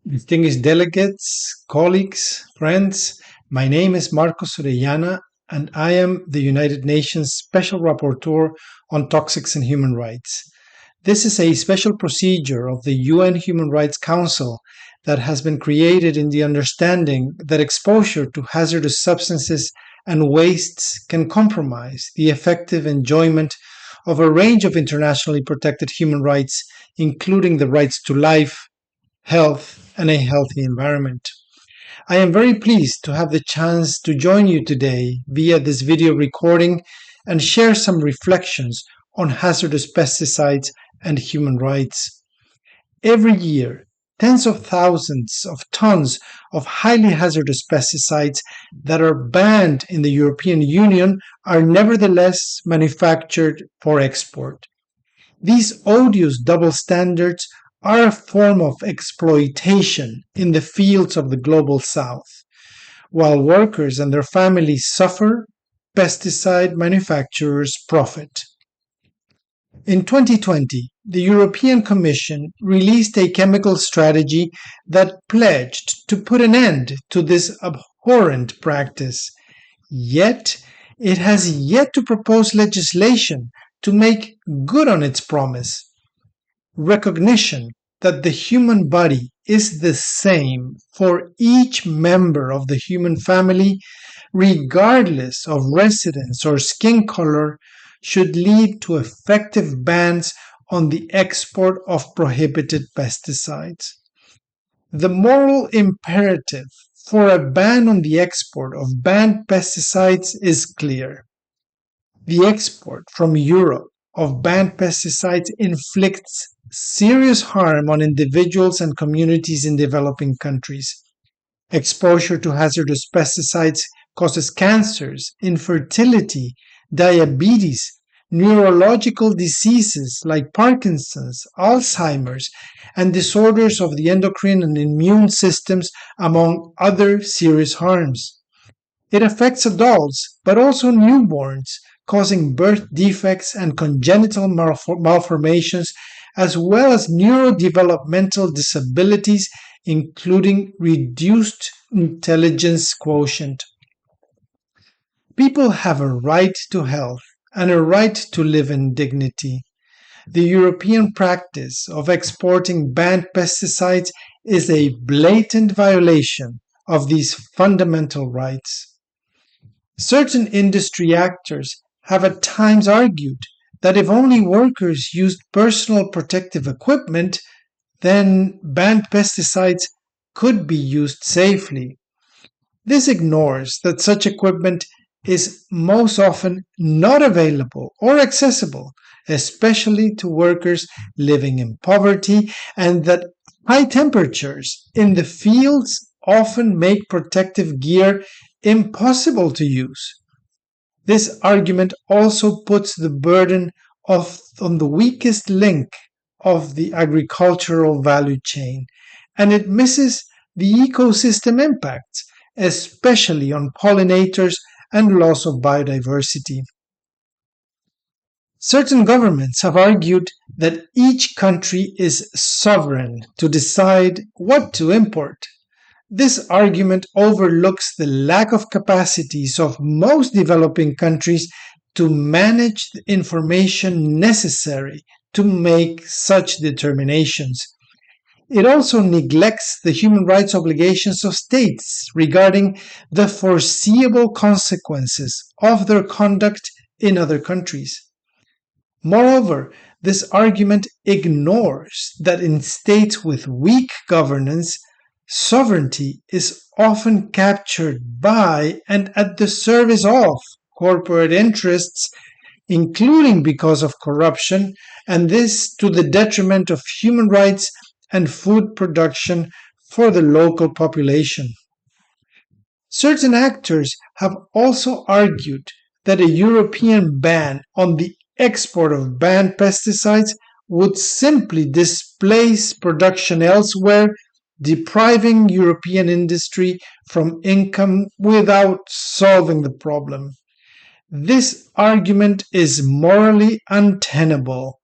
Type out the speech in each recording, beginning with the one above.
Distinguished delegates, colleagues, friends, my name is Marcos Orellana, and I am the United Nations Special Rapporteur on Toxics and Human Rights. This is a special procedure of the UN Human Rights Council that has been created in the understanding that exposure to hazardous substances and wastes can compromise the effective enjoyment of a range of internationally protected human rights, including the rights to life, health, and a healthy environment. I am very pleased to have the chance to join you today via this video recording and share some reflections on hazardous pesticides and human rights. Every year, tens of thousands of tons of highly hazardous pesticides that are banned in the European Union are nevertheless manufactured for export. These odious double standards are a form of exploitation in the fields of the global south. While workers and their families suffer, pesticide manufacturers profit. In 2020, the European Commission released a chemical strategy that pledged to put an end to this abhorrent practice. Yet, it has yet to propose legislation to make good on its promise. Recognition that the human body is the same for each member of the human family, regardless of residence or skin color, should lead to effective bans on the export of prohibited pesticides. The moral imperative for a ban on the export of banned pesticides is clear. The export from Europe of banned pesticides inflicts serious harm on individuals and communities in developing countries. Exposure to hazardous pesticides causes cancers, infertility, diabetes, neurological diseases like Parkinson's, Alzheimer's, and disorders of the endocrine and immune systems, among other serious harms. It affects adults, but also newborns, causing birth defects and congenital malformations, as well as neurodevelopmental disabilities, including reduced intelligence quotient. People have a right to health and a right to live in dignity. The European practice of exporting banned pesticides is a blatant violation of these fundamental rights. Certain industry actors have at times argued that if only workers used personal protective equipment, then banned pesticides could be used safely. This ignores that such equipment is most often not available or accessible, especially to workers living in poverty, and that high temperatures in the fields often make protective gear impossible to use. This argument also puts the burden on the weakest link of the agricultural value chain, and it misses the ecosystem impacts, especially on pollinators and loss of biodiversity. Certain governments have argued that each country is sovereign to decide what to import. This argument overlooks the lack of capacities of most developing countries to manage the information necessary to make such determinations. It also neglects the human rights obligations of states regarding the foreseeable consequences of their conduct in other countries. Moreover, this argument ignores that in states with weak governance, sovereignty is often captured by and at the service of corporate interests, including because of corruption, and this to the detriment of human rights and food production for the local population. Certain actors have also argued that a European ban on the export of banned pesticides would simply displace production elsewhere, depriving European industry from income without solving the problem. This argument is morally untenable.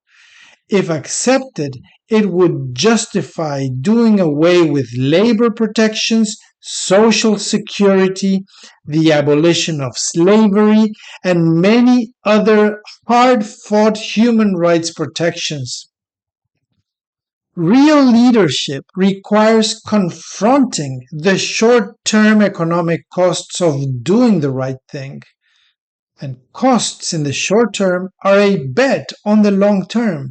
If accepted, it would justify doing away with labor protections, social security, the abolition of slavery, and many other hard-fought human rights protections. Real leadership requires confronting the short-term economic costs of doing the right thing. And costs in the short term are a bet on the long term.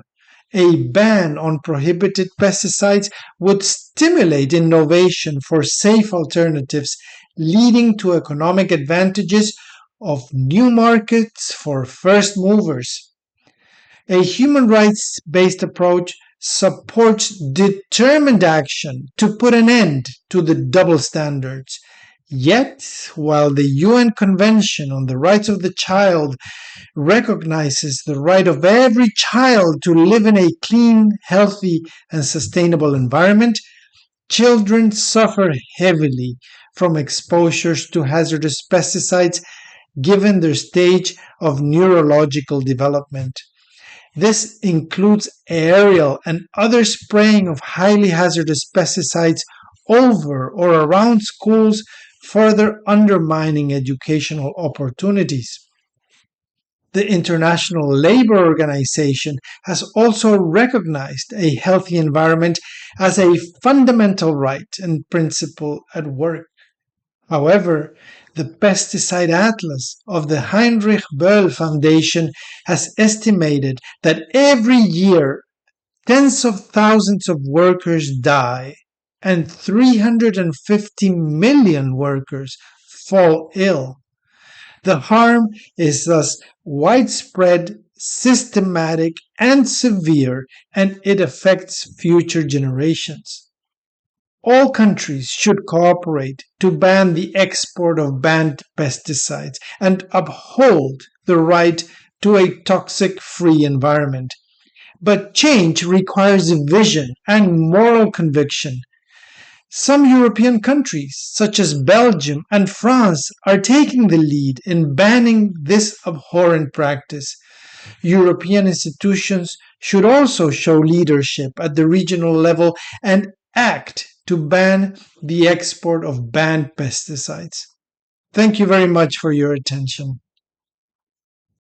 A ban on prohibited pesticides would stimulate innovation for safe alternatives, leading to economic advantages of new markets for first movers. A human rights-based approach supports determined action to put an end to the double standards. Yet, while the UN Convention on the Rights of the Child recognizes the right of every child to live in a clean, healthy, and sustainable environment, children suffer heavily from exposures to hazardous pesticides given their stage of neurological development. This includes aerial and other spraying of highly hazardous pesticides over or around schools, further undermining educational opportunities. The International Labour Organization has also recognized a healthy environment as a fundamental right and principle at work. However, the Pesticide Atlas of the Heinrich Böll Foundation has estimated that every year tens of thousands of workers die and 350 million workers fall ill. The harm is thus widespread, systematic, and severe, and it affects future generations. All countries should cooperate to ban the export of banned pesticides and uphold the right to a toxic-free environment. But change requires vision and moral conviction. Some European countries, such as Belgium and France, are taking the lead in banning this abhorrent practice. European institutions should also show leadership at the regional level and act to ban the export of banned pesticides. Thank you very much for your attention.